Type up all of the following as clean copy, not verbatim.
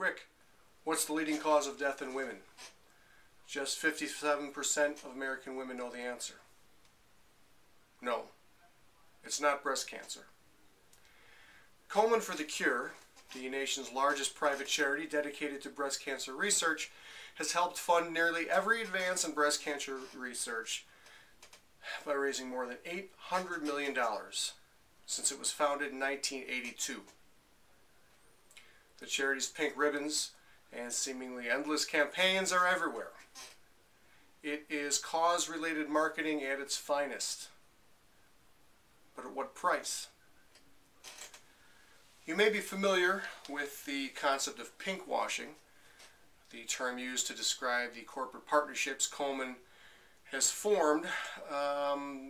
Quick, what's the leading cause of death in women? Just 57% of American women know the answer. No, it's not breast cancer. Komen for the Cure, the nation's largest private charity dedicated to breast cancer research, has helped fund nearly every advance in breast cancer research by raising more than $800 million since it was founded in 1982. The charity's pink ribbons and seemingly endless campaigns are everywhere. It is cause-related marketing at its finest. But at what price? You may be familiar with the concept of pink washing, the term used to describe the corporate partnerships Komen has formed,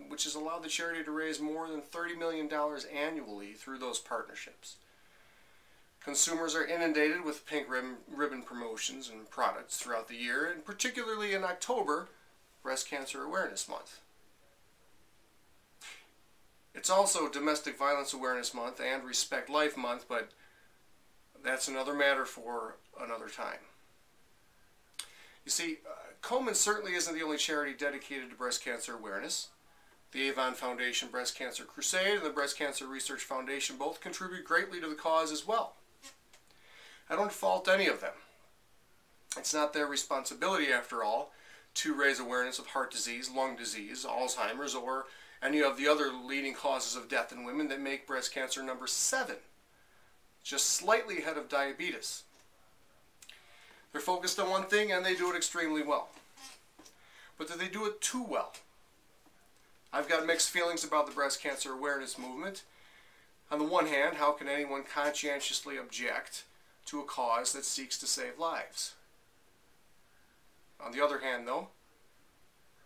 which has allowed the charity to raise more than $30 million annually through those partnerships. Consumers are inundated with pink ribbon promotions and products throughout the year, and particularly in October, Breast Cancer Awareness Month. It's also Domestic Violence Awareness Month and Respect Life Month, but that's another matter for another time. You see, Komen certainly isn't the only charity dedicated to breast cancer awareness. The Komen Foundation Breast Cancer Crusade and the Breast Cancer Research Foundation both contribute greatly to the cause as well. I don't fault any of them. It's not their responsibility, after all, to raise awareness of heart disease, lung disease, Alzheimer's, or any of the other leading causes of death in women that make breast cancer number 7, just slightly ahead of diabetes. They're focused on one thing and they do it extremely well. But do they do it too well? I've got mixed feelings about the breast cancer awareness movement. On the one hand, how can anyone conscientiously object to a cause that seeks to save lives? On the other hand, though,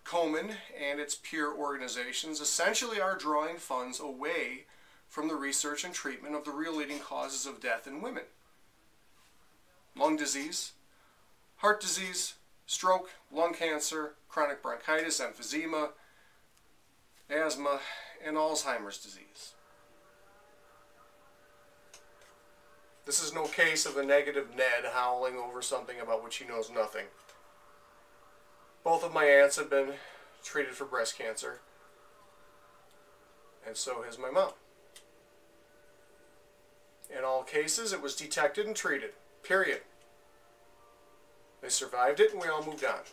Komen and its peer organizations essentially are drawing funds away from the research and treatment of the real leading causes of death in women: lung disease, heart disease, stroke, lung cancer, chronic bronchitis, emphysema, asthma, and Alzheimer's disease. This is no case of a negative Ned howling over something about which he knows nothing. Both of my aunts have been treated for breast cancer, and so has my mom. In all cases, it was detected and treated, period. They survived it and we all moved on.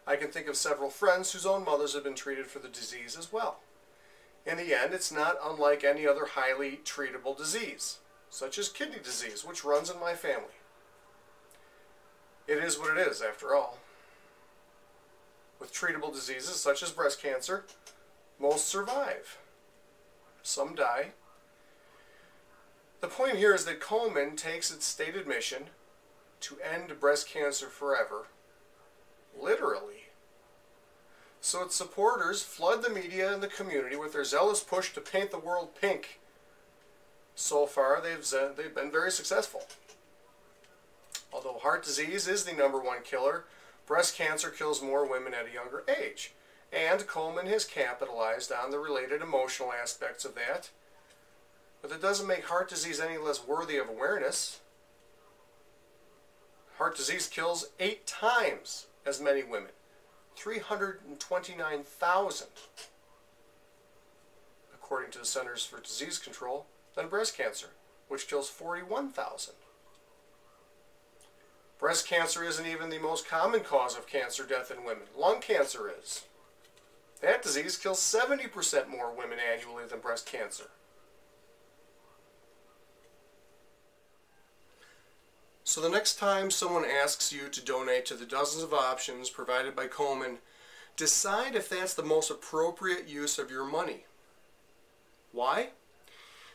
I can think of several friends whose own mothers have been treated for the disease as well. In the end, it's not unlike any other highly treatable disease, such as kidney disease, which runs in my family. It is what it is, after all. With treatable diseases such as breast cancer, most survive. Some die. The point here is that Komen takes its stated mission to end breast cancer forever, literally. So its supporters flood the media and the community with their zealous push to paint the world pink. So far, they've been very successful. Although heart disease is the #1 killer, breast cancer kills more women at a younger age. And Komen has capitalized on the related emotional aspects of that. But that doesn't make heart disease any less worthy of awareness. Heart disease kills 8 times as many women, 329,000, according to the Centers for Disease Control, than breast cancer, which kills 41,000. Breast cancer isn't even the most common cause of cancer death in women. Lung cancer is. That disease kills 70% more women annually than breast cancer. So the next time someone asks you to donate to the dozens of options provided by Komen, decide if that's the most appropriate use of your money. Why?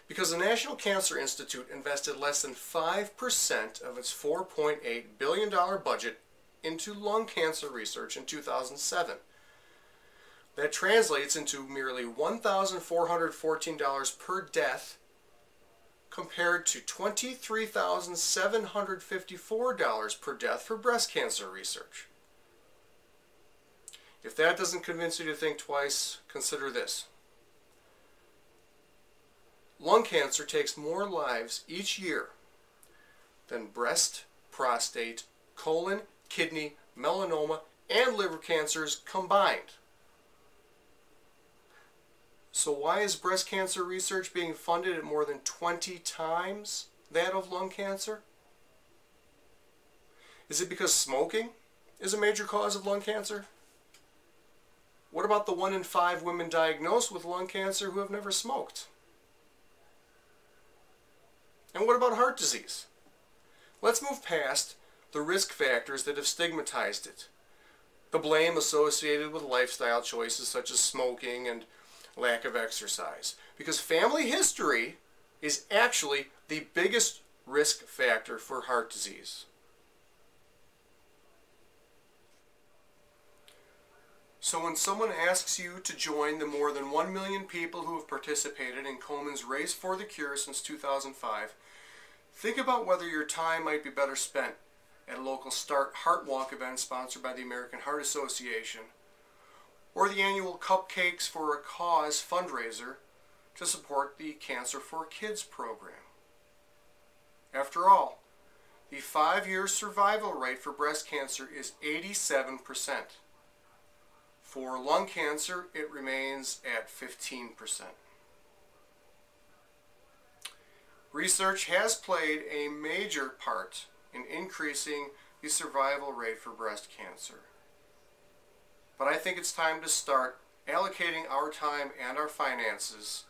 Because the National Cancer Institute invested less than 5% of its $4.8 billion budget into lung cancer research in 2007. That translates into merely $1,414 per death, compared to $23,754 per death for breast cancer research. If that doesn't convince you to think twice, consider this. Lung cancer takes more lives each year than breast, prostate, colon, kidney, melanoma, and liver cancers combined. So why is breast cancer research being funded at more than 20 times that of lung cancer? Is it because smoking is a major cause of lung cancer? What about the 1 in 5 women diagnosed with lung cancer who have never smoked? And what about heart disease? Let's move past the risk factors that have stigmatized it. The blame associated with lifestyle choices such as smoking and lack of exercise. Because family history is actually the biggest risk factor for heart disease. So when someone asks you to join the more than 1 million people who have participated in Komen's Race for the Cure since 2005, think about whether your time might be better spent at a local Start Heart Walk event sponsored by the American Heart Association, or the annual Cupcakes for a Cause fundraiser to support the Cancer for Kids program. After all, the 5-year survival rate for breast cancer is 87%. For lung cancer, it remains at 15%. Research has played a major part in increasing the survival rate for breast cancer. But I think it's time to start allocating our time and our finances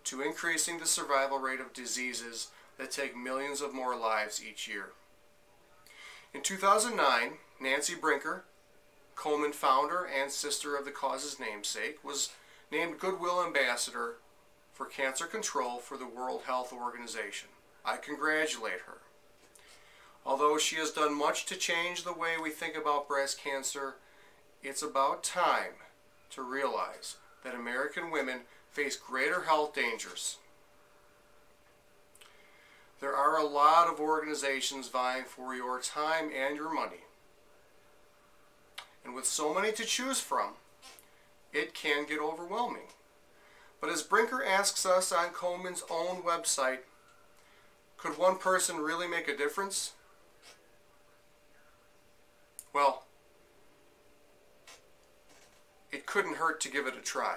to increasing the survival rate of diseases that take millions of more lives each year. In 2009, Nancy Brinker, Komen founder and sister of the cause's namesake, was named Goodwill Ambassador for Cancer Control for the World Health Organization. I congratulate her. Although she has done much to change the way we think about breast cancer, it's about time to realize that American women face greater health dangers. There are a lot of organizations vying for your time and your money. And with so many to choose from, it can get overwhelming. But as Brinker asks us on Komen's own website, could one person really make a difference? Well, it couldn't hurt to give it a try.